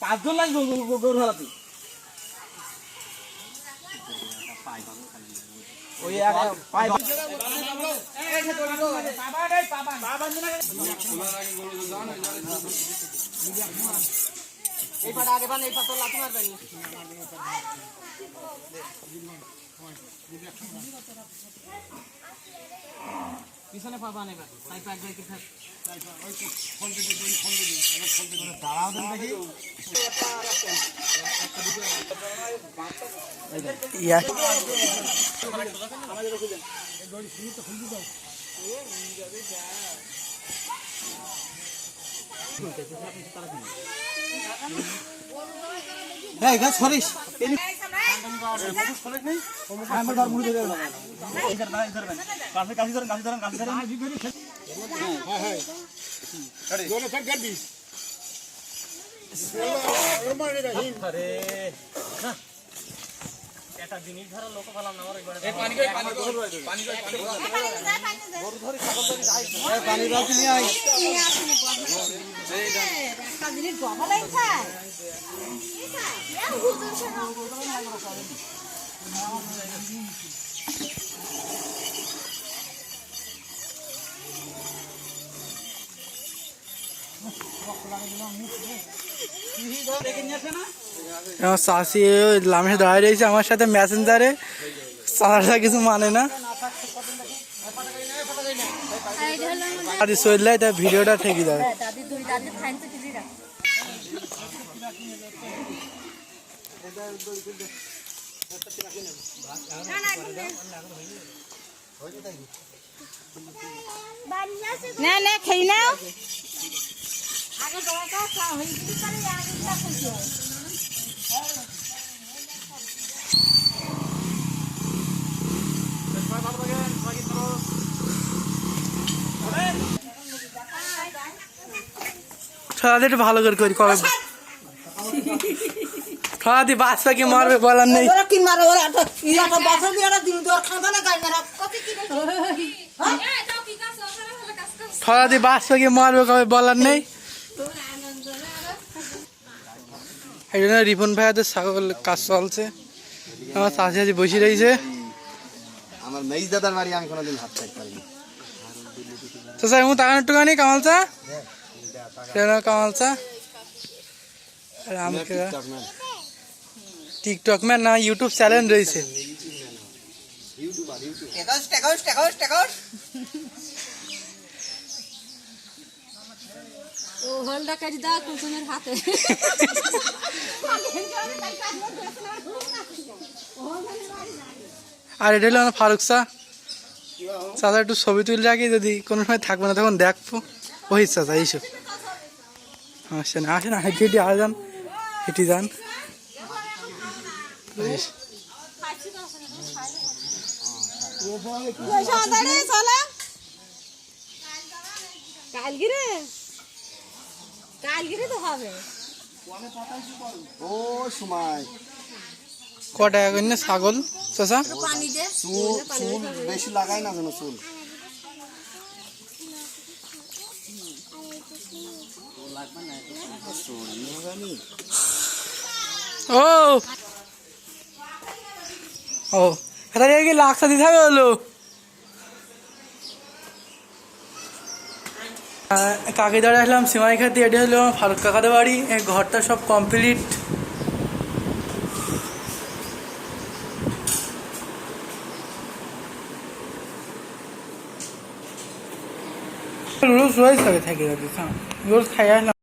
পাঁচজন লাগবে গরু হারাতে ওই এই পাটা আগে বান এই পাতা লাথি মারবেন পিছনে পাবা নেবা তাই পাক যাই কি থাক তাই ওই তো ফোন দিতে দুই ফোন দিতে এবার ফোন দিতে দাঁড়াও দেন দেখি ইয়া আমাদের রকম এই গাড়ি শুনি তো খুলবি দাও এ নিয়ে যাবে যা এই গাছ সরিস আমার ধর মুড়ি দেবে না ইধর না ইধর না কাছে কাছে ধরেন কাছে ধরেন কাছে ধরেন হ্যাঁ হ্যাঁ আরে दोनों सब कर दी আরে এটা জিনিস ধরা লোক ভালাম না আমার এই পানি কই পানি কই পানি গরু ধরে ছাগল ধরে যাই এই পানি রাখি নিয়ে আই নিয়ে আসিনি এই একটা জিনিস গবলাই খায় কি খায় ইয়া হুজুর শোনো চাষি লামে দাঁড়িয়ে রয়েছে আমার সাথে মেসেঞ্জারে চাষা কিছু মানে না চললে তাই ভিডিওটা ঠেকে যাবে না না খেয়ে নাও আগে দরকার হয়ে গেলে পরে আগে তা করতে হয় একটু ভালো করে করি কবে খাওয়াতে বাচ্চা কি মারবে বলার নেই খাওয়াতে বাচ্চা কি মারবে কবে বলার নেই এই জন্য রিপন ভাইয়াদের ছাগল কাজ চলছে আমার চাষি আছি বসে রয়েছে আমার মেজ দাদার বাড়ি আমি কোনোদিন হাত চাইতে পারিনি তো স্যার এমন তাকান একটুখানি কামাল চা কামাল চা আমাকে টিকটক ম্যান না ইউটিউব চ্যানেল রয়েছে ও হলদা কাজ দাও কুসুমের হাতে আর এটা হলো আমার ফারুক চা চাচা একটু ছবি তুলে রাখি যদি কোনো সময় থাকবে না তখন দেখবো ওই চাচা এইসব আসেন আসেন হেঁটে আর যান হেঁটে যান কালগিরে তো হবে ও সময় ক টাকা করে না ছাগল চাচা চুল বেশি লাগাই না যেন চুল ও ও এটা কি লাক্সা দিতে হবে হলো কাকে দাঁড়া আসলাম সিমাই খাতে এটা হলো ফারুক কাকাদের বাড়ি এই ঘরটা সব কমপ্লিট রোজ রোজ থাকে রোজ খাই আসলাম